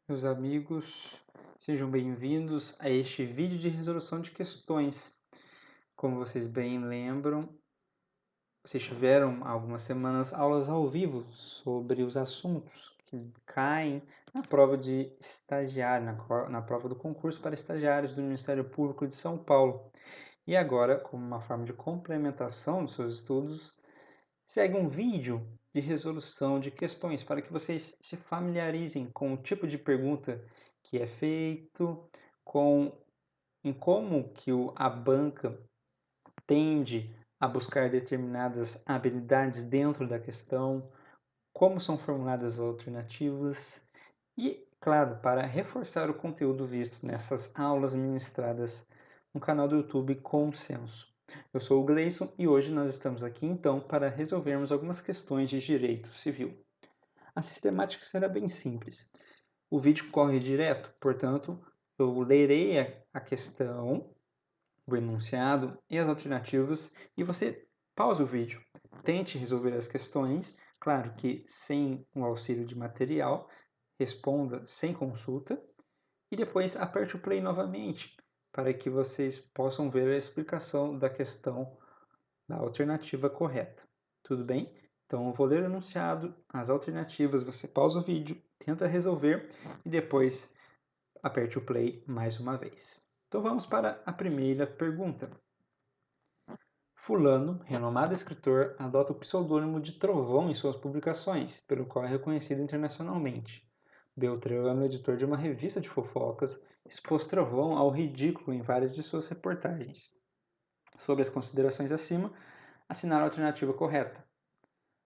Meus amigos, sejam bem-vindos a este vídeo de resolução de questões. Como vocês bem lembram, vocês tiveram há algumas semanas aulas ao vivo sobre os assuntos que caem na prova de estagiário, na prova do concurso para estagiários do Ministério Público de São Paulo. E agora, como uma forma de complementação dos seus estudos, segue um vídeo de resolução de questões para que vocês se familiarizem com o tipo de pergunta que é feito, em como que a banca tende a buscar determinadas habilidades dentro da questão, como são formuladas as alternativas e, claro, para reforçar o conteúdo visto nessas aulas ministradas no canal do YouTube Consenso. Eu sou o Gleison e hoje nós estamos aqui então para resolvermos algumas questões de direito civil. A sistemática será bem simples. O vídeo corre direto, portanto, eu lerei a questão, o enunciado e as alternativas e você pausa o vídeo, tente resolver as questões, claro que sem o auxílio de material, responda sem consulta e depois aperte o play novamente para que vocês possam ver a explicação da questão da alternativa correta. Tudo bem? Então eu vou ler o enunciado, as alternativas, você pausa o vídeo, tenta resolver e depois aperte o play mais uma vez. Então vamos para a primeira pergunta. Fulano, renomado escritor, adota o pseudônimo de Trovão em suas publicações, pelo qual é reconhecido internacionalmente. Beltrano, editor de uma revista de fofocas, expôs Trovão ao ridículo em várias de suas reportagens. Sobre as considerações acima, assinar a alternativa correta.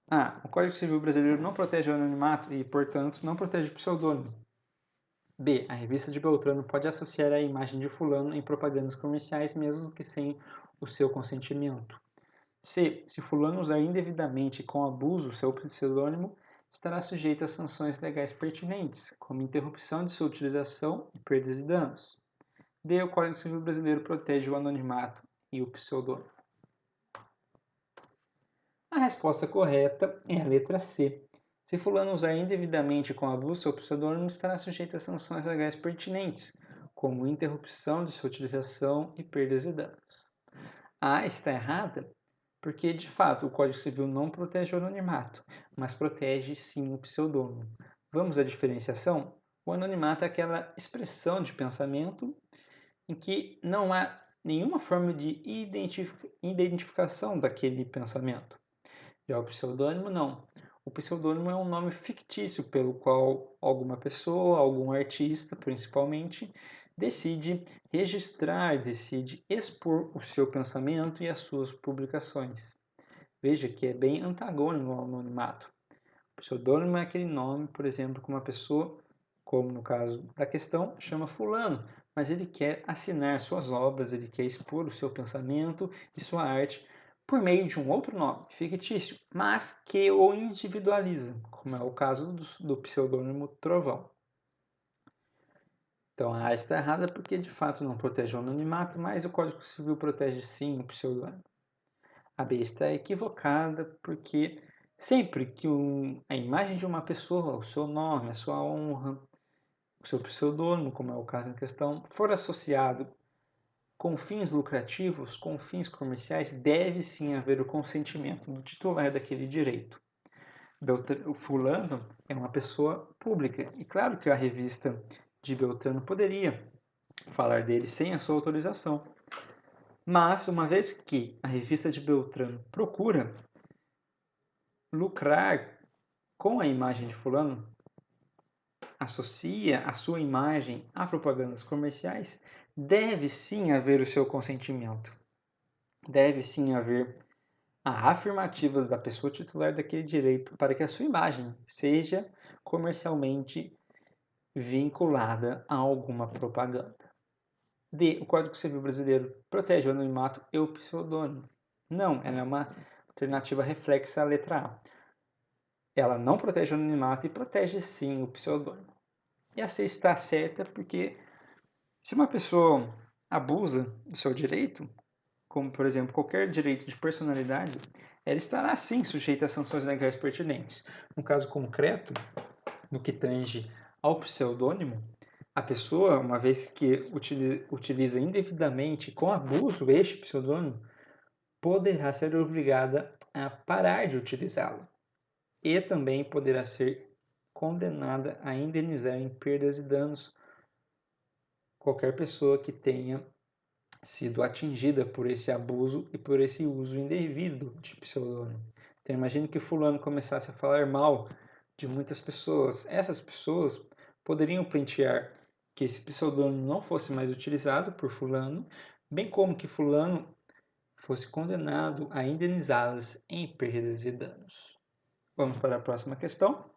A. O Código Civil brasileiro não protege o anonimato e, portanto, não protege o pseudônimo. B. A revista de Beltrano pode associar a imagem de fulano em propagandas comerciais, mesmo que sem o seu consentimento. C. Se fulano usar indevidamente e com abuso seu pseudônimo, estará sujeito a sanções legais pertinentes, como interrupção de sua utilização e perdas e danos. D. O Código Civil brasileiro protege o anonimato e o pseudônimo. A resposta correta é a letra C. Se fulano usar indevidamente com abuso seu pseudônimo, estará sujeito a sanções legais pertinentes, como interrupção de sua utilização e perdas e danos. A está errada porque, de fato, o Código Civil não protege o anonimato, mas protege sim o pseudônimo. Vamos à diferenciação? O anonimato é aquela expressão de pensamento em que não há nenhuma forma de identificação daquele pensamento. Já o pseudônimo, não. O pseudônimo é um nome fictício pelo qual alguma pessoa, algum artista, principalmente, decide registrar, decide expor o seu pensamento e as suas publicações. Veja que é bem antagônico ao anonimato. O pseudônimo é aquele nome, por exemplo, que uma pessoa, como no caso da questão, chama fulano, mas ele quer assinar suas obras, ele quer expor o seu pensamento e sua arte por meio de um outro nome, fictício, mas que o individualiza, como é o caso do pseudônimo Trovão. Então a A está errada porque de fato não protege o anonimato, mas o Código Civil protege sim o pseudônimo. A B está equivocada porque sempre que a imagem de uma pessoa, o seu nome, a sua honra, o seu pseudônimo, como é o caso em questão, for associado com fins lucrativos, com fins comerciais, deve sim haver o consentimento do titular daquele direito. O fulano é uma pessoa pública e claro que a revista de Beltrano poderia falar dele sem a sua autorização. Mas, uma vez que a revista de Beltrano procura lucrar com a imagem de fulano, associa a sua imagem a propagandas comerciais, deve sim haver o seu consentimento. Deve sim haver a afirmativa da pessoa titular daquele direito para que a sua imagem seja comercialmente vinculada a alguma propaganda. D. O Código Civil brasileiro protege o anonimato e o pseudônimo. Não, ela é uma alternativa reflexa à letra A. Ela não protege o anonimato e protege sim o pseudônimo. E a C está certa porque se uma pessoa abusa do seu direito, como por exemplo qualquer direito de personalidade, ela estará sim sujeita a sanções legais pertinentes. No caso concreto, no que tange Ao pseudônimo, a pessoa, uma vez que utiliza indevidamente, com abuso, este pseudônimo, poderá ser obrigada a parar de utilizá-lo e também poderá ser condenada a indenizar em perdas e danos qualquer pessoa que tenha sido atingida por esse abuso e por esse uso indevido de pseudônimo. Então imagine que fulano começasse a falar mal de muitas pessoas. Essas pessoas poderiam pleitear que esse pseudônimo não fosse mais utilizado por fulano, bem como que fulano fosse condenado a indenizá-las em perdas e danos. Vamos para a próxima questão.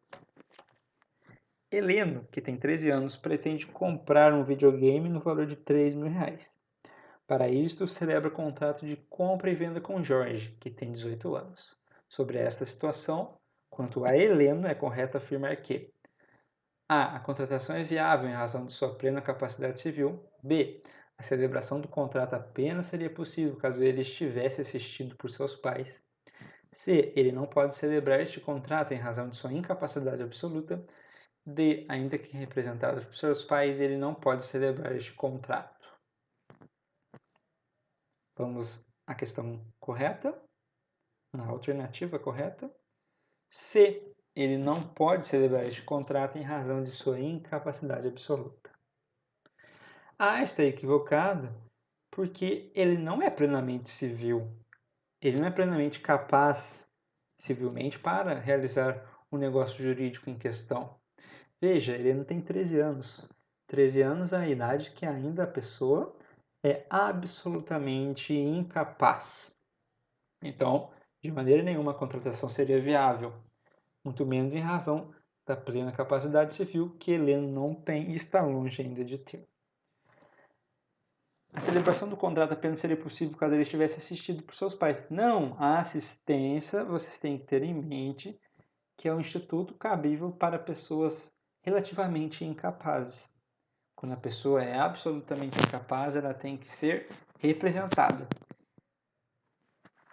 Heleno, que tem 13 anos, pretende comprar um videogame no valor de R$3.000. Para isto, celebra contrato de compra e venda com Jorge, que tem 18 anos. Sobre esta situação, quanto a Heleno, é correto afirmar que a contratação é viável em razão de sua plena capacidade civil. B. A celebração do contrato apenas seria possível caso ele estivesse assistido por seus pais. C. Ele não pode celebrar este contrato em razão de sua incapacidade absoluta. D. Ainda que representado por seus pais, ele não pode celebrar este contrato. Vamos à questão correta, na alternativa correta. C. Ele não pode celebrar este contrato em razão de sua incapacidade absoluta. A está equivocado porque ele não é plenamente civil. Ele não é plenamente capaz civilmente para realizar o negócio jurídico em questão. Veja, ele não tem 13 anos. 13 anos é a idade que ainda a pessoa é absolutamente incapaz. Então, de maneira nenhuma a contratação seria viável, muito menos em razão da plena capacidade civil que Heleno não tem e está longe ainda de ter. A celebração do contrato apenas seria possível caso ele estivesse assistido por seus pais. Não, a assistência, vocês têm que ter em mente que é um instituto cabível para pessoas relativamente incapazes. Quando a pessoa é absolutamente incapaz, ela tem que ser representada.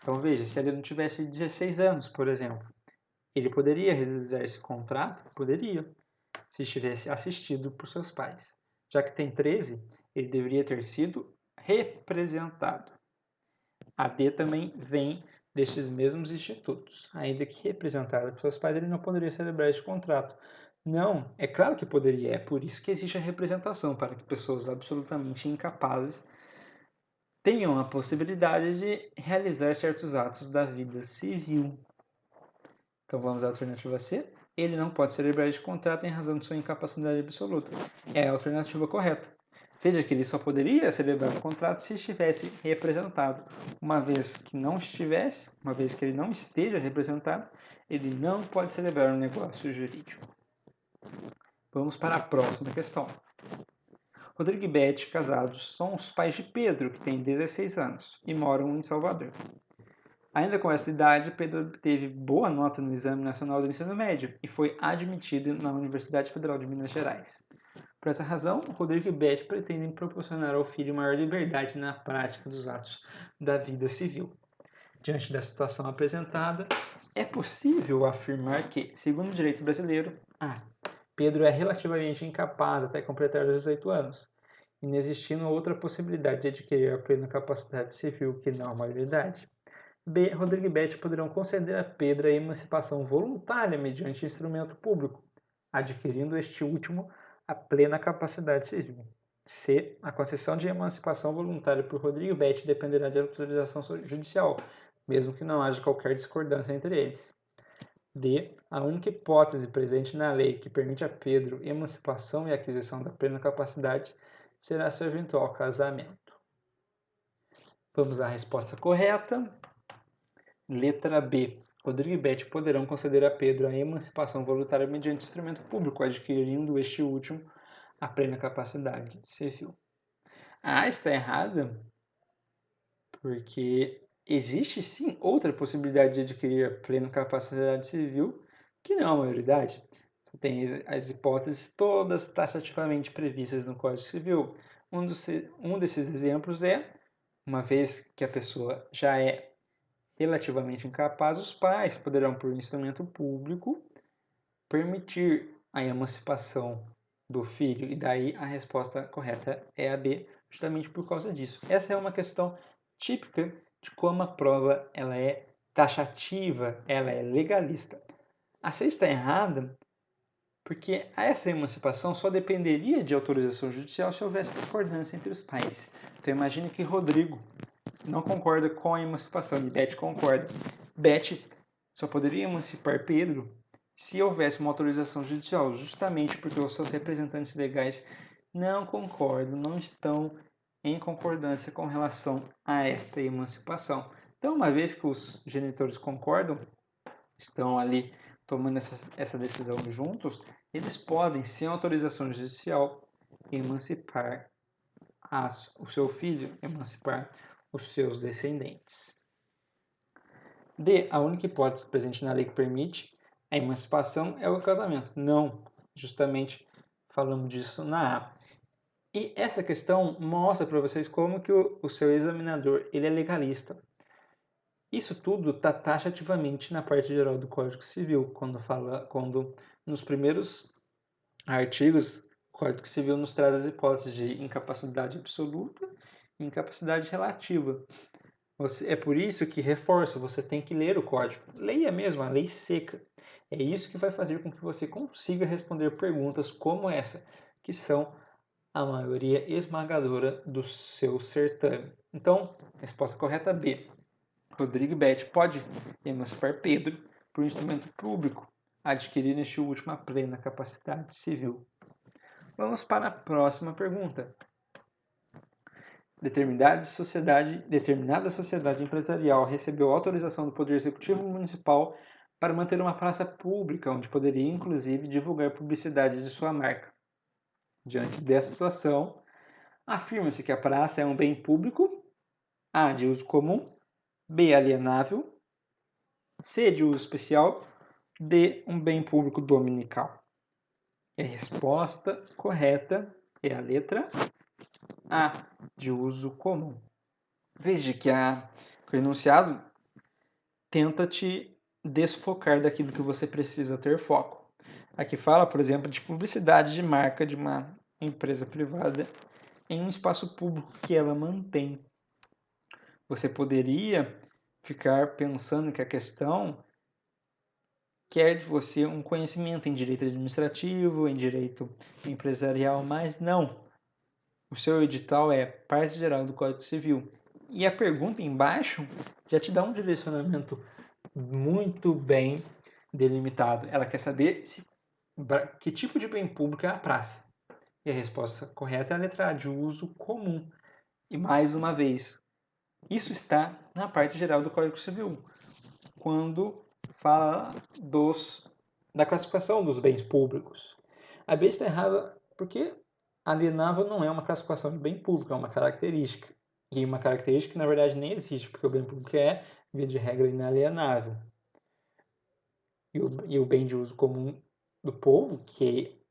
Então veja, se ele não tivesse 16 anos, por exemplo, ele poderia realizar esse contrato? Poderia, se estivesse assistido por seus pais. Já que tem 13, ele deveria ter sido representado. A D também vem destes mesmos institutos. Ainda que representado por seus pais, ele não poderia celebrar este contrato. Não, é claro que poderia, é por isso que existe a representação, para que pessoas absolutamente incapazes tenham a possibilidade de realizar certos atos da vida civil. Então vamos à alternativa C. Ele não pode celebrar este contrato em razão de sua incapacidade absoluta. É a alternativa correta. Veja que ele só poderia celebrar o contrato se estivesse representado. Uma vez que não estivesse, uma vez que ele não esteja representado, ele não pode celebrar um negócio jurídico. Vamos para a próxima questão. Rodrigo e Beth, casados, são os pais de Pedro, que tem 16 anos, e moram em Salvador. Ainda com essa idade, Pedro obteve boa nota no Exame Nacional do Ensino Médio e foi admitido na Universidade Federal de Minas Gerais. Por essa razão, Rodrigo e Beth pretendem proporcionar ao filho maior liberdade na prática dos atos da vida civil. Diante da situação apresentada, é possível afirmar que, segundo o direito brasileiro, Pedro é relativamente incapaz até completar os 18 anos, inexistindo outra possibilidade de adquirir a plena capacidade civil que não a maioridade. B. Rodrigo e Beth poderão conceder a Pedro a emancipação voluntária mediante instrumento público, adquirindo este último a plena capacidade civil. C. A concessão de emancipação voluntária por Rodrigo e Beth dependerá de autorização judicial, mesmo que não haja qualquer discordância entre eles. D. A única hipótese presente na lei que permite a Pedro emancipação e aquisição da plena capacidade será seu eventual casamento. Vamos à resposta correta. Letra B. Rodrigo e Beth poderão conceder a Pedro a emancipação voluntária mediante instrumento público, adquirindo este último a plena capacidade civil. A está errada porque existe sim outra possibilidade de adquirir a plena capacidade civil que não a maioridade. Tem as hipóteses todas taxativamente previstas no Código Civil. Um desses exemplos é, uma vez que a pessoa já é relativamente incapaz, os pais poderão, por instrumento público, permitir a emancipação do filho. E daí a resposta correta é a B, justamente por causa disso. Essa é uma questão típica de como a prova ela é taxativa, ela é legalista. A C está errada porque essa emancipação só dependeria de autorização judicial se houvesse discordância entre os pais. Então imagine que Rodrigo não concorda com a emancipação e Beth concorda. Beth só poderia emancipar Pedro se houvesse uma autorização judicial, justamente porque os seus representantes legais não concordam, não estão em concordância com relação a esta emancipação. Então, uma vez que os genitores concordam, estão ali tomando essa decisão juntos, eles podem, sem autorização judicial, emancipar o seu filho, emancipar os seus descendentes. D. A única hipótese presente na lei que permite a emancipação é o casamento. Não, justamente falamos disso na A. E essa questão mostra para vocês como que o seu examinador ele é legalista. Isso tudo está taxativamente na parte geral do Código Civil, quando nos primeiros artigos o Código Civil nos traz as hipóteses de incapacidade absoluta e incapacidade relativa. É por isso que reforço, você tem que ler o código. Leia mesmo, a lei seca. É isso que vai fazer com que você consiga responder perguntas como essa, que são a maioria esmagadora do seu certame. Então, resposta correta B. Rodrigo e Beth pode emancipar Pedro por instrumento público, adquirir neste último a plena capacidade civil. Vamos para a próxima pergunta. Determinada sociedade empresarial recebeu autorização do Poder Executivo Municipal para manter uma praça pública, onde poderia inclusive divulgar publicidade de sua marca. Diante dessa situação, afirma-se que a praça é um bem público, A, de uso comum, B, alienável, C, de uso especial, D, um bem público dominical. E a resposta correta é a letra A, de uso comum. Veja que o enunciado tenta te desfocar daquilo que você precisa ter foco. Aqui fala, por exemplo, de publicidade de marca de uma empresa privada em um espaço público que ela mantém. Você poderia ficar pensando que a questão quer de você um conhecimento em direito administrativo, em direito empresarial, mas não. O seu edital é parte geral do Código Civil. E a pergunta embaixo já te dá um direcionamento muito bem delimitado. Ela quer saber que tipo de bem público é a praça. E a resposta correta é a letra A, de uso comum. E mais uma vez, isso está na parte geral do Código Civil, quando fala da classificação dos bens públicos. A B está errada porque alienável não é uma classificação de bem público, é uma característica. E uma característica que na verdade nem existe, porque o bem público é, via de regra, inalienável. E o bem de uso comum do povo, que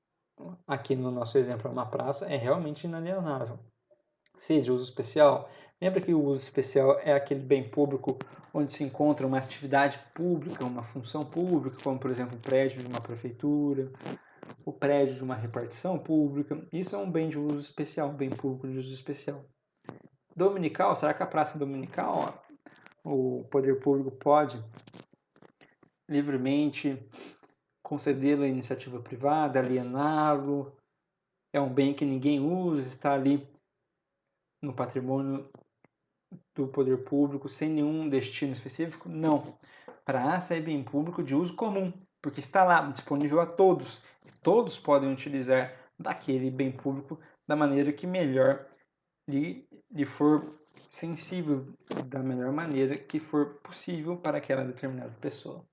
aqui no nosso exemplo é uma praça, é realmente inalienável. C, de uso especial. Lembra que o uso especial é aquele bem público onde se encontra uma atividade pública, uma função pública, como por exemplo o prédio de uma prefeitura, o prédio de uma repartição pública. Isso é um bem de uso especial, um bem público de uso especial. Dominical, será que a praça é dominical, o poder público pode livremente concedê-lo à iniciativa privada, aliená-lo? É um bem que ninguém usa, está ali no patrimônio do poder público sem nenhum destino específico? Não. Praça é bem público de uso comum, porque está lá, disponível a todos. Todos podem utilizar daquele bem público da maneira que melhor lhe for sensível, da melhor maneira que for possível para aquela determinada pessoa.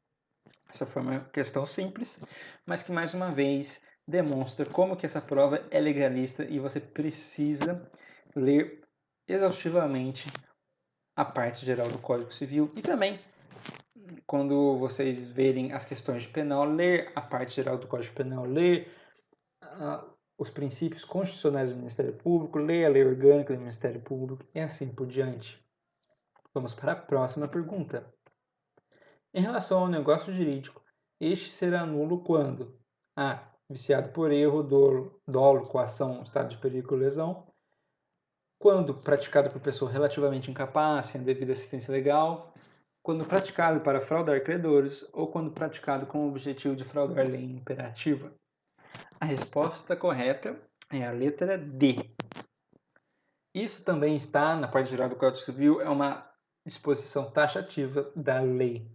Essa foi uma questão simples, mas que mais uma vez demonstra como que essa prova é legalista e você precisa ler exaustivamente a parte geral do Código Civil e também, quando vocês verem as questões de penal, ler a parte geral do Código Penal, ler os princípios constitucionais do Ministério Público, ler a lei orgânica do Ministério Público e assim por diante. Vamos para a próxima pergunta. Em relação ao negócio jurídico, este será nulo quando A. viciado por erro, dolo, coação, estado de perigo ou lesão. Quando praticado por pessoa relativamente incapaz, sem a devida assistência legal. Quando praticado para fraudar credores ou quando praticado com o objetivo de fraudar lei imperativa. A resposta correta é a letra D. Isso também está na parte geral do Código Civil, é uma disposição taxativa da lei.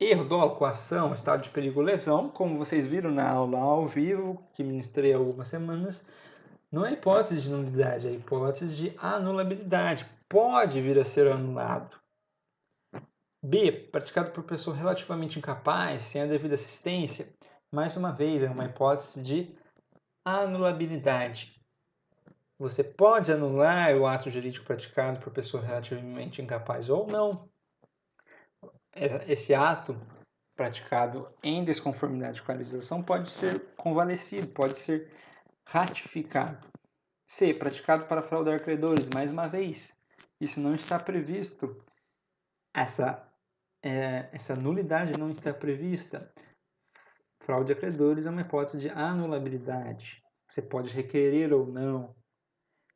Erro, dolo, coação, estado de perigo ou lesão, como vocês viram na aula ao vivo, que ministrei há algumas semanas, não é hipótese de nulidade, é hipótese de anulabilidade. Pode vir a ser anulado. B, praticado por pessoa relativamente incapaz, sem a devida assistência. Mais uma vez, é uma hipótese de anulabilidade. Você pode anular o ato jurídico praticado por pessoa relativamente incapaz ou não. Esse ato praticado em desconformidade com a legislação pode ser convalescido, pode ser ratificado. C, praticado para fraudar credores, mais uma vez. Isso não está previsto. Essa nulidade não está prevista. Fraude a credores é uma hipótese de anulabilidade. Você pode requerer ou não.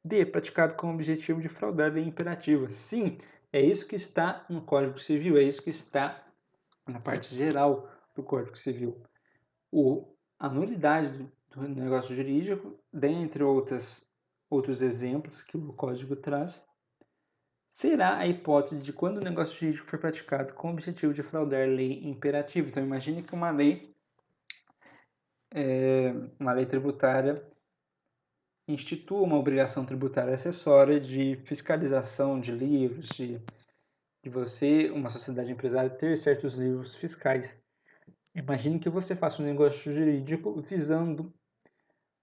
D, praticado com o objetivo de fraudar a lei imperativa. Sim, é isso que está no Código Civil, é isso que está na parte geral do Código Civil. A nulidade do negócio jurídico, dentre outros exemplos que o Código traz, será a hipótese de quando o negócio jurídico for praticado com o objetivo de fraudar a lei imperativa. Então, imagine que uma lei tributária institua uma obrigação tributária acessória de fiscalização de livros, de você, uma sociedade empresária, ter certos livros fiscais. Imagine que você faça um negócio jurídico visando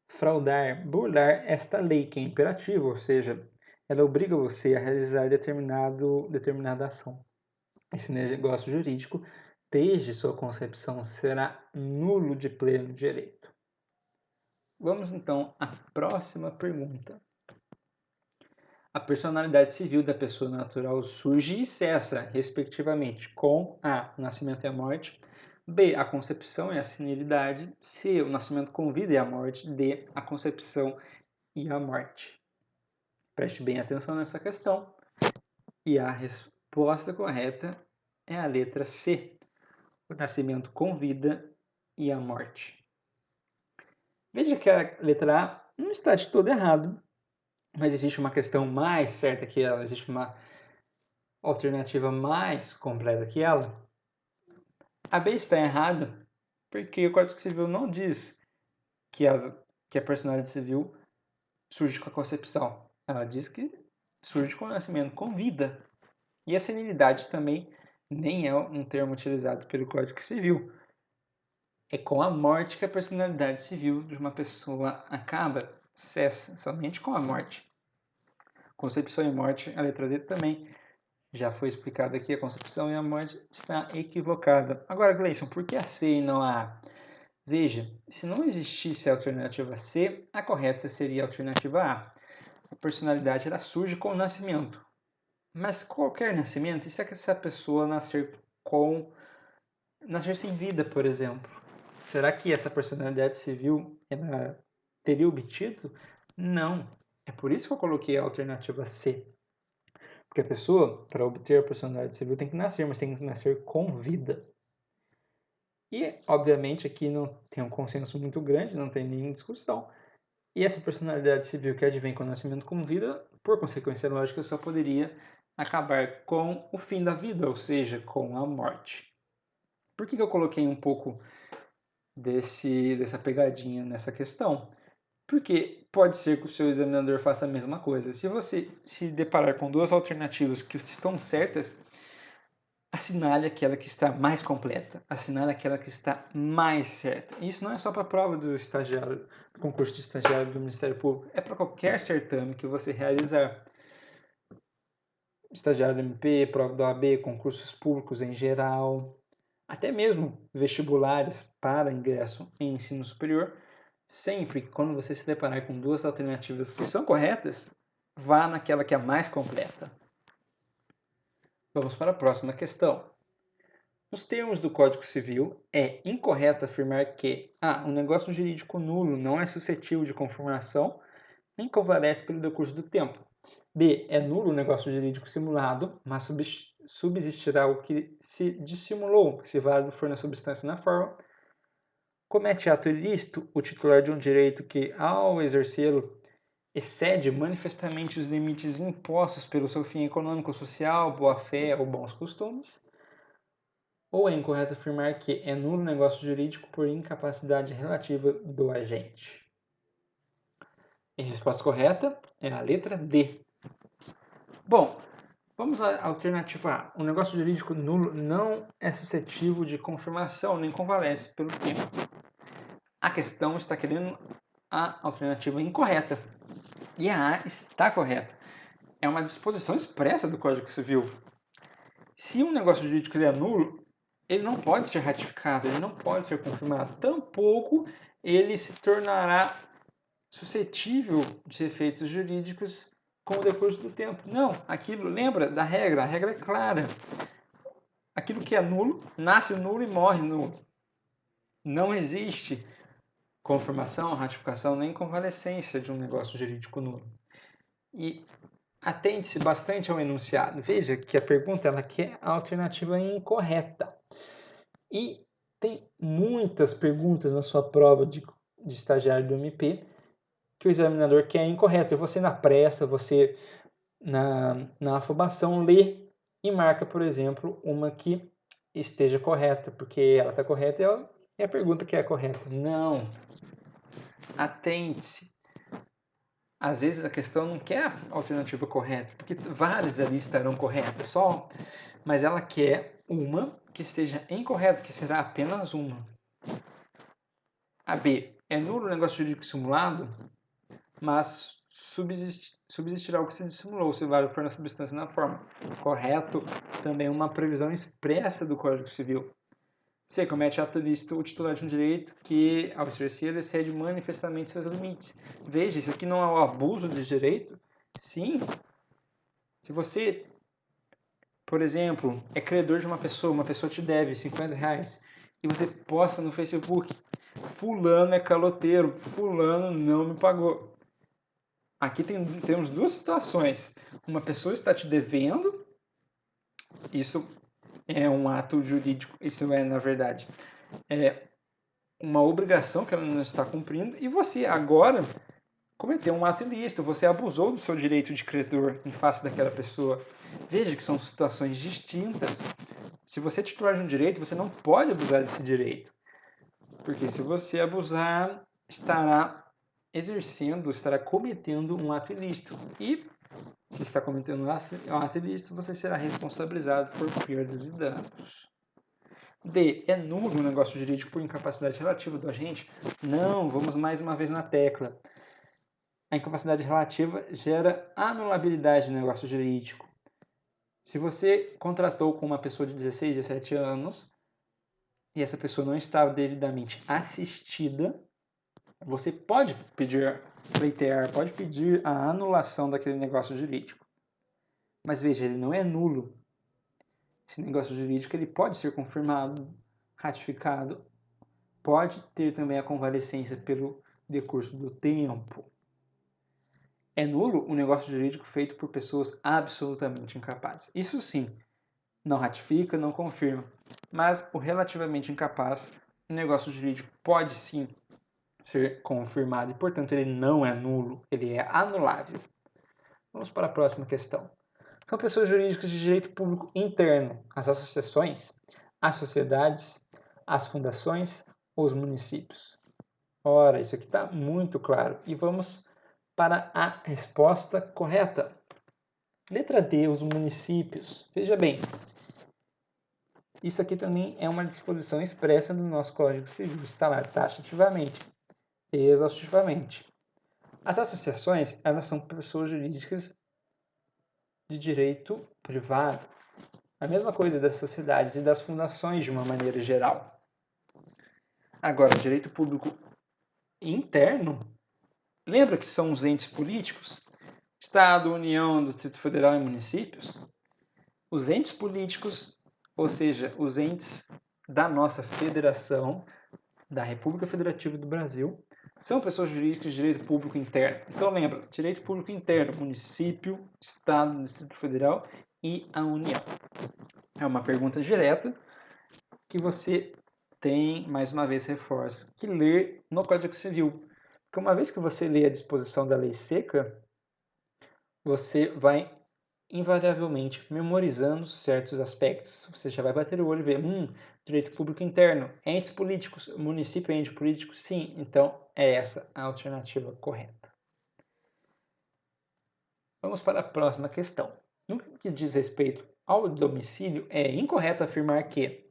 fraudar, burlar esta lei, que é imperativa, ou seja, ela obriga você a realizar determinada ação. Esse negócio jurídico, desde sua concepção, será nulo de pleno direito. Vamos então à próxima pergunta. A personalidade civil da pessoa natural surge e cessa, respectivamente, com A, o nascimento e a morte, B, a concepção e a senilidade, C, o nascimento com vida e a morte, D, a concepção e a morte. Preste bem atenção nessa questão. E a resposta correta é a letra C, o nascimento com vida e a morte. Veja que a letra A não está de todo errado, mas existe uma questão mais certa que ela, existe uma alternativa mais completa que ela. A B está errada porque o Código Civil não diz que a personalidade civil surge com a concepção. Ela diz que surge com o nascimento, com vida. E a senilidade também nem é um termo utilizado pelo Código Civil. É com a morte que a personalidade civil de uma pessoa acaba, cessa, somente com a morte. Concepção e morte, a letra D também já foi explicado aqui, a concepção e a morte está equivocada. Agora, Gleison, por que a C e não a A? Veja, se não existisse a alternativa C, a correta seria a alternativa A. A personalidade ela surge com o nascimento. Mas qualquer nascimento, e se essa pessoa nascer sem vida, por exemplo? Será que essa personalidade civil ela teria obtido? Não. É por isso que eu coloquei a alternativa C. Porque a pessoa, para obter a personalidade civil, tem que nascer, mas tem que nascer com vida. E, obviamente, aqui não tem um consenso muito grande, não tem nenhuma discussão. E essa personalidade civil que advém com o nascimento com vida, por consequência lógica, só poderia acabar com o fim da vida, ou seja, com a morte. Por que eu coloquei um pouco dessa pegadinha nessa questão? Porque pode ser que o seu examinador faça a mesma coisa. Se você se deparar com duas alternativas que estão certas, assinale aquela que está mais completa, assinale aquela que está mais certa. Isso não é só para a prova do estagiário, do concurso de estagiário do Ministério Público, é para qualquer certame que você realizar. Estagiário do MP, prova da OAB, concursos públicos em geral, até mesmo vestibulares para ingresso em ensino superior, sempre que quando você se deparar com duas alternativas que são corretas, vá naquela que é a mais completa. Vamos para a próxima questão. Nos termos do Código Civil, é incorreto afirmar que um negócio jurídico nulo não é suscetível de confirmação nem convalesce pelo decurso do tempo. B. É nulo o negócio jurídico simulado, mas subsistirá o que se dissimulou, se válido for na substância e na forma. Comete ato ilícito o titular de um direito que, ao exercê-lo, excede manifestamente os limites impostos pelo seu fim econômico, social, boa-fé ou bons costumes. Ou é incorreto afirmar que é nulo o negócio jurídico por incapacidade relativa do agente. A resposta correta é a letra D. Bom, vamos à alternativa A. O negócio jurídico nulo não é suscetível de confirmação nem convalesce pelo tempo. A questão está querendo a alternativa incorreta. E a A está correta. É uma disposição expressa do Código Civil. Se um negócio jurídico é nulo, ele não pode ser ratificado, ele não pode ser confirmado. Tampouco ele se tornará suscetível de efeitos jurídicos com o decurso do tempo. Não, aquilo, lembra da regra? A regra é clara. Aquilo que é nulo, nasce nulo e morre nulo. Não existe confirmação, ratificação, nem convalescência de um negócio jurídico nulo. E atente-se bastante ao enunciado. Veja que a pergunta ela quer a alternativa incorreta. E tem muitas perguntas na sua prova de estagiário do MP que o examinador quer incorreto. E você na pressa, você na afobação lê e marca, por exemplo, uma que esteja correta, porque ela está correta e a pergunta que é correta. Não. Atente-se. Às vezes a questão não quer a alternativa correta, porque várias ali estarão corretas, mas ela quer uma que esteja incorreta, que será apenas uma. A B. É nulo o negócio jurídico simulado, mas subsistirá o que se dissimulou, se válido for na substância e na forma. Correto, também uma previsão expressa do Código Civil. C. Comete ato ilícito o titular de um direito que, ao exercer, excede manifestamente seus limites. Veja, isso aqui não é o abuso de direito? Sim. Se você, por exemplo, é credor de uma pessoa te deve R$50, e você posta no Facebook, fulano é caloteiro, fulano não me pagou. Aqui temos duas situações. Uma pessoa está te devendo, isso é um ato jurídico, isso é, na verdade, uma obrigação que ela não está cumprindo, e você agora cometeu um ato ilícito, você abusou do seu direito de credor em face daquela pessoa. Veja que são situações distintas. Se você é titular de um direito, você não pode abusar desse direito. Porque se você abusar, estará cometendo um ato ilícito. E se está cometendo um ato ilícito, você será responsabilizado por perdas e danos. D. É nulo o negócio jurídico por incapacidade relativa do agente? Não, vamos mais uma vez na tecla. A incapacidade relativa gera anulabilidade do negócio jurídico. Se você contratou com uma pessoa de 16, 17 anos e essa pessoa não estava devidamente assistida, você pode pode pedir a anulação daquele negócio jurídico. Mas veja, ele não é nulo. Esse negócio jurídico ele pode ser confirmado, ratificado, pode ter também a convalescência pelo decurso do tempo. É nulo o negócio jurídico feito por pessoas absolutamente incapazes. Isso sim, não ratifica, não confirma. Mas o relativamente incapaz, o negócio jurídico pode sim ser confirmado e, portanto, ele não é nulo, ele é anulável. Vamos para a próxima questão. São pessoas jurídicas de direito público interno, as associações, as sociedades, as fundações ou os municípios. Ora, isso aqui está muito claro. E vamos para a resposta correta. Letra D, os municípios. Veja bem, isso aqui também é uma disposição expressa do nosso Código Civil. Está lá taxativamente e exaustivamente. As associações, elas são pessoas jurídicas de direito privado. A mesma coisa das sociedades e das fundações de uma maneira geral. Agora, direito público interno, lembra que são os entes políticos? Estado, União, Distrito Federal e municípios? Os entes políticos, ou seja, os entes da nossa federação, da República Federativa do Brasil, são pessoas jurídicas de direito público interno. Então lembra, direito público interno, município, estado, Distrito Federal e a União. É uma pergunta direta que você tem, mais uma vez reforço, que ler no Código Civil. Porque uma vez que você lê a disposição da lei seca, você vai invariavelmente memorizando certos aspectos. Você já vai bater o olho e ver, direito público interno, entes políticos, município é ente político, sim, então é essa a alternativa correta. Vamos para a próxima questão. No que diz respeito ao domicílio, é incorreto afirmar que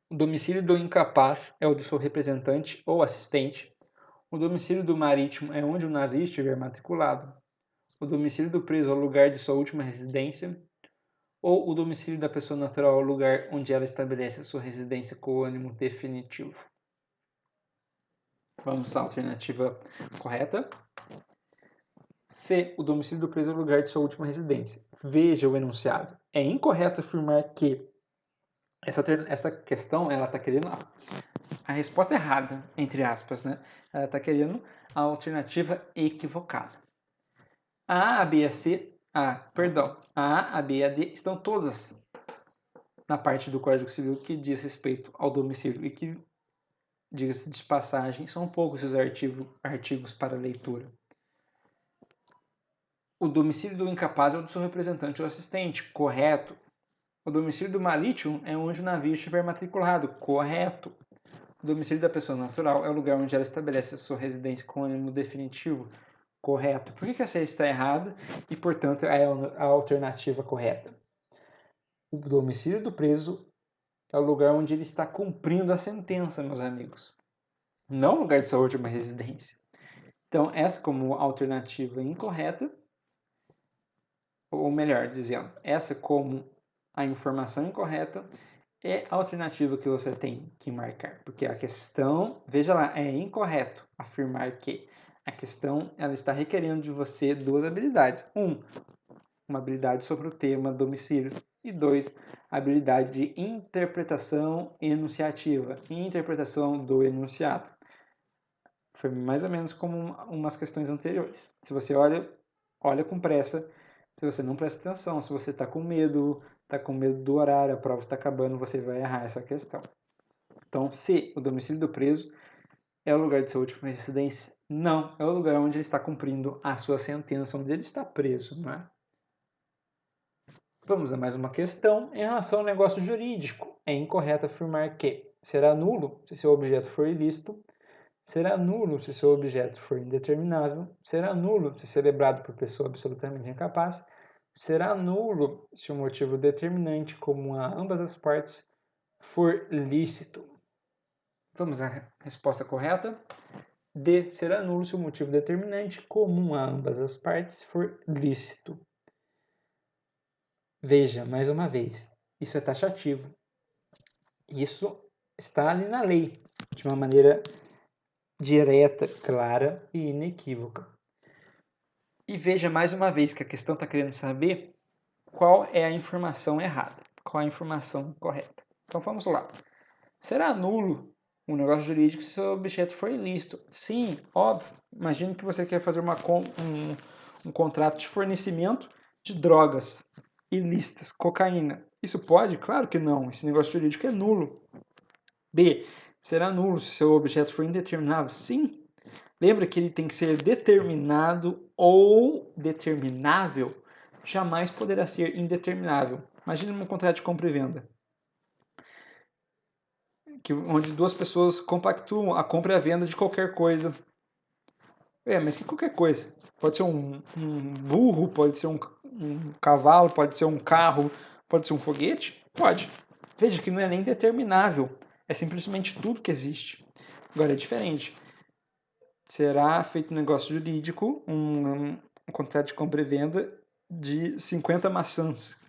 o domicílio do incapaz é o do seu representante ou assistente, o domicílio do marítimo é onde o navio estiver matriculado, o domicílio do preso é o lugar de sua última residência, ou o domicílio da pessoa natural é o lugar onde ela estabelece a sua residência com o ânimo definitivo. Vamos à alternativa correta. C. O domicílio do preso é o lugar de sua última residência. Veja o enunciado. É incorreto afirmar que essa questão, ela está querendo a resposta errada, entre aspas, né? Ela está querendo a alternativa equivocada. A, B e a C, a B e a D estão todas na parte do Código Civil que diz respeito ao domicílio e que, diga-se de passagem, são poucos os artigos para leitura. O domicílio do incapaz é o do seu representante ou assistente, correto. O domicílio do marítimo é onde o navio estiver matriculado, correto. O domicílio da pessoa natural é o lugar onde ela estabelece a sua residência com ânimo definitivo, correto. Por que essa está errada e, portanto, é a alternativa correta? O domicílio do preso é o lugar onde ele está cumprindo a sentença, meus amigos. Não o lugar de sua última residência. Então, essa como alternativa incorreta, ou melhor dizendo, essa como a informação incorreta é a alternativa que você tem que marcar. Porque a questão, veja lá, é incorreto afirmar que a questão ela está requerendo de você duas habilidades. Uma habilidade sobre o tema domicílio. E 2, habilidade de interpretação enunciativa e interpretação do enunciado. Foi mais ou menos como umas questões anteriores. Se você olha com pressa. Se você não presta atenção, se você está com medo do horário, a prova está acabando, você vai errar essa questão. Então, se o domicílio do preso é o lugar de sua última residência, não, é o lugar onde ele está cumprindo a sua sentença, onde ele está preso, não é? Vamos a mais uma questão. Em relação ao negócio jurídico, é incorreto afirmar que será nulo se seu objeto for ilícito, será nulo se seu objeto for indeterminável, será nulo se celebrado por pessoa absolutamente incapaz, será nulo se o motivo determinante comum a ambas as partes for lícito. Vamos à resposta correta. D. Será nulo se o motivo determinante comum a ambas as partes for lícito. Veja, mais uma vez, isso é taxativo. Isso está ali na lei, de uma maneira direta, clara e inequívoca. E veja mais uma vez que a questão está querendo saber qual é a informação errada, qual é a informação correta. Então vamos lá. Será nulo um negócio jurídico se o objeto for ilícito? Sim, óbvio. Imagine que você quer fazer um contrato de fornecimento de drogas ilícitas, cocaína. Isso pode? Claro que não. Esse negócio jurídico é nulo. B. Será nulo se seu objeto for indeterminável? Sim. Lembra que ele tem que ser determinado ou determinável? Jamais poderá ser indeterminável. Imagine um contrato de compra e venda, onde duas pessoas compactuam a compra e a venda de qualquer coisa. Mas que qualquer coisa? Pode ser um burro, pode ser um cavalo, pode ser um carro, pode ser um foguete? Pode. Veja que não é nem determinável. É simplesmente tudo que existe. Agora é diferente. Será feito um negócio jurídico, um contrato de compra e venda de 50 maçãs.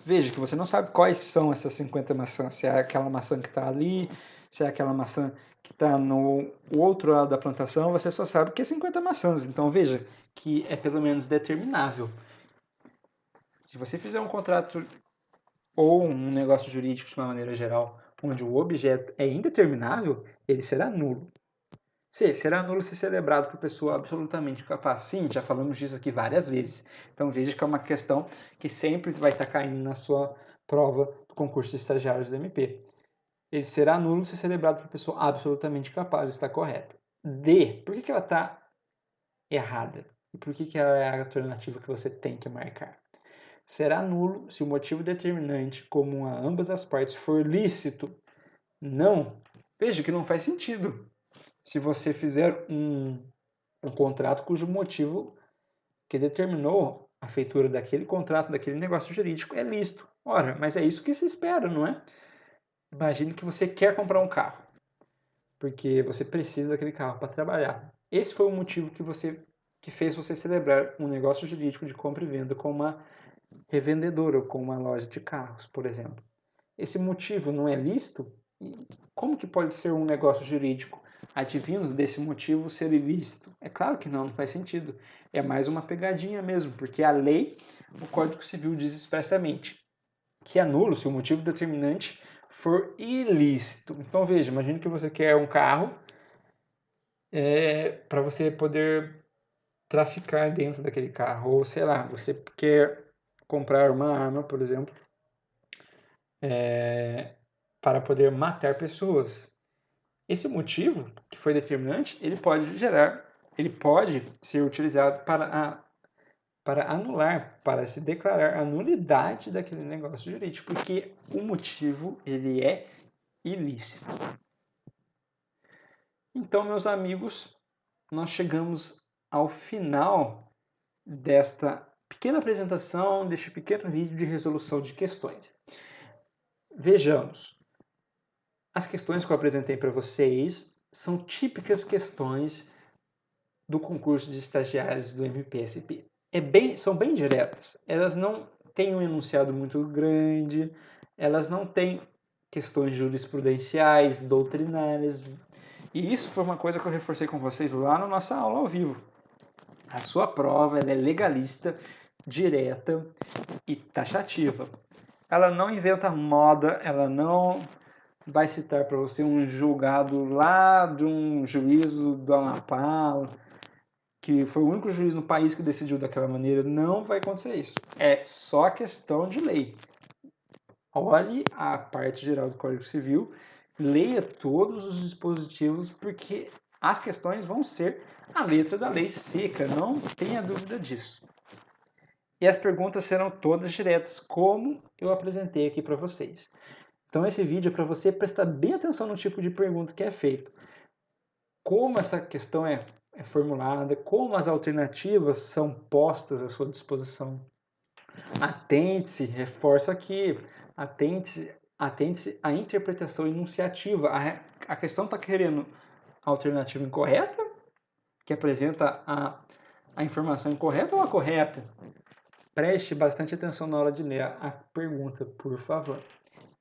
Veja que você não sabe quais são essas 50 maçãs. Se é aquela maçã que está ali, se é aquela maçã que está no outro lado da plantação, você só sabe que é 50 maçãs. Então veja que é pelo menos determinável. Se você fizer um contrato ou um negócio jurídico de uma maneira geral, onde o objeto é indeterminável, ele será nulo. Será nulo se celebrado por pessoa absolutamente capaz. Sim, já falamos disso aqui várias vezes. Então veja que é uma questão que sempre vai estar caindo na sua prova do concurso de estagiários do MP. Ele será nulo se celebrado por pessoa absolutamente capaz. Está correto. D. Por que ela está errada? E por que ela é a alternativa que você tem que marcar? Será nulo se o motivo determinante comum a ambas as partes for lícito. Não. Veja que não faz sentido. Se você fizer um contrato cujo motivo que determinou a feitura daquele contrato, daquele negócio jurídico, é lícito. Ora, mas é isso que se espera, não é? Imagine que você quer comprar um carro, porque você precisa daquele carro para trabalhar. Esse foi o motivo que fez você celebrar um negócio jurídico de compra e venda com uma revendedora ou com uma loja de carros, por exemplo. Esse motivo não é lícito? Como que pode ser um negócio jurídico advindo desse motivo ser ilícito? É claro que não faz sentido. É mais uma pegadinha mesmo, porque a lei, o Código Civil diz expressamente que é nulo se o motivo determinante for ilícito. Então veja, imagine que você quer um carro para você poder traficar dentro daquele carro, ou sei lá, você quer comprar uma arma, por exemplo, para poder matar pessoas. Esse motivo que foi determinante, ele pode ser utilizado para anular, para se declarar a nulidade daquele negócio jurídico, porque o motivo ele é ilícito. Então, meus amigos, nós chegamos ao final desta pequena apresentação, deste pequeno vídeo de resolução de questões. Vejamos. As questões que eu apresentei para vocês são típicas questões do concurso de estagiários do MPSP. São bem diretas. Elas não têm um enunciado muito grande, elas não têm questões jurisprudenciais, doutrinárias. E isso foi uma coisa que eu reforcei com vocês lá na nossa aula ao vivo. A sua prova ela é legalista, direta e taxativa. Ela não inventa moda, ela não vai citar para você um julgado lá de um juízo do Amapá, que foi o único juiz no país que decidiu daquela maneira. Não vai acontecer isso. É só questão de lei. Olhe a parte geral do Código Civil, leia todos os dispositivos, porque as questões vão ser a letra da lei seca, não tenha dúvida disso. E as perguntas serão todas diretas, como eu apresentei aqui para vocês. Então esse vídeo é para você prestar bem atenção no tipo de pergunta que é feito. Como essa questão é formulada, como as alternativas são postas à sua disposição. Atente-se, reforço aqui, atente-se à interpretação enunciativa. A questão está querendo a alternativa incorreta, que apresenta a informação incorreta ou a correta? Preste bastante atenção na hora de ler a pergunta, por favor.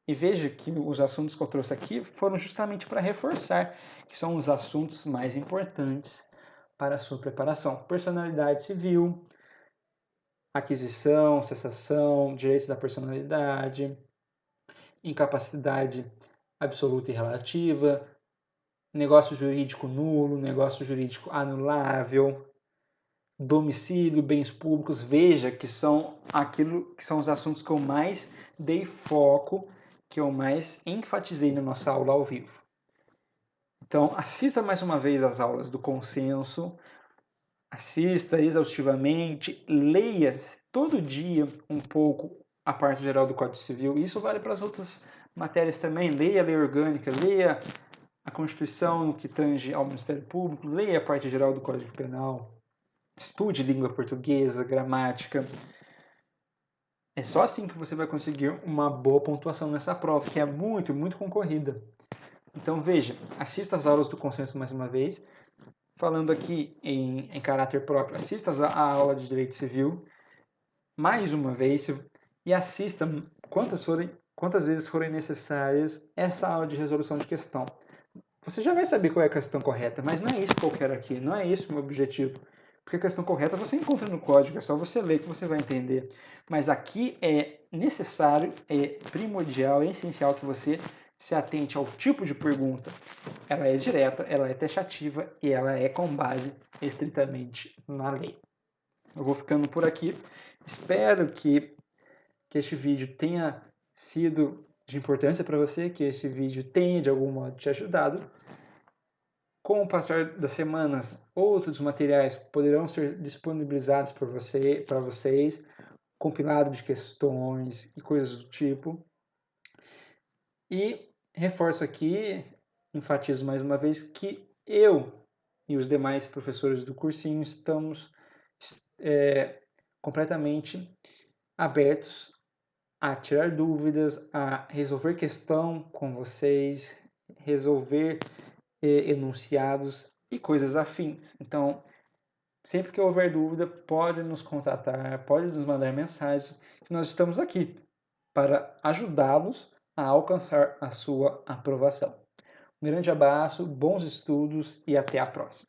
E veja que os assuntos que eu trouxe aqui foram justamente para reforçar que são os assuntos mais importantes para a sua preparação. Personalidade civil, aquisição, cessação, direitos da personalidade, incapacidade absoluta e relativa, negócio jurídico nulo, negócio jurídico anulável, domicílio, bens públicos. Veja que são os assuntos que eu mais dei foco, que eu mais enfatizei na nossa aula ao vivo. Então, assista mais uma vez as aulas do consenso, assista exaustivamente, leia todo dia um pouco a parte geral do Código Civil. Isso vale para as outras matérias também. Leia a lei orgânica, leia a Constituição no que tange ao Ministério Público, leia a parte geral do Código Penal, estude língua portuguesa, gramática. É só assim que você vai conseguir uma boa pontuação nessa prova, que é muito, muito concorrida. Então veja, assista as aulas do consenso mais uma vez. Falando aqui em caráter próprio, assista a aula de Direito Civil mais uma vez e assista quantas vezes forem necessárias essa aula de resolução de questão. Você já vai saber qual é a questão correta, mas não é isso que eu quero aqui, não é isso o meu objetivo. porque a questão correta você encontra no código, é só você ler que você vai entender. Mas aqui é necessário, é primordial, é essencial que você se atente ao tipo de pergunta. Ela é direta, ela é taxativa e ela é com base estritamente na lei. Eu vou ficando por aqui. Espero que este vídeo tenha sido de importância para você, que este vídeo tenha de algum modo te ajudado. Com o passar das semanas, outros materiais poderão ser disponibilizados para vocês, compilado de questões e coisas do tipo. E reforço aqui, enfatizo mais uma vez, que eu e os demais professores do cursinho estamos completamente abertos a tirar dúvidas, a resolver questão com vocês, resolver enunciados e coisas afins. Então, sempre que houver dúvida, pode nos contatar, pode nos mandar mensagem, que nós estamos aqui para ajudá-los a alcançar a sua aprovação. Um grande abraço, bons estudos e até a próxima.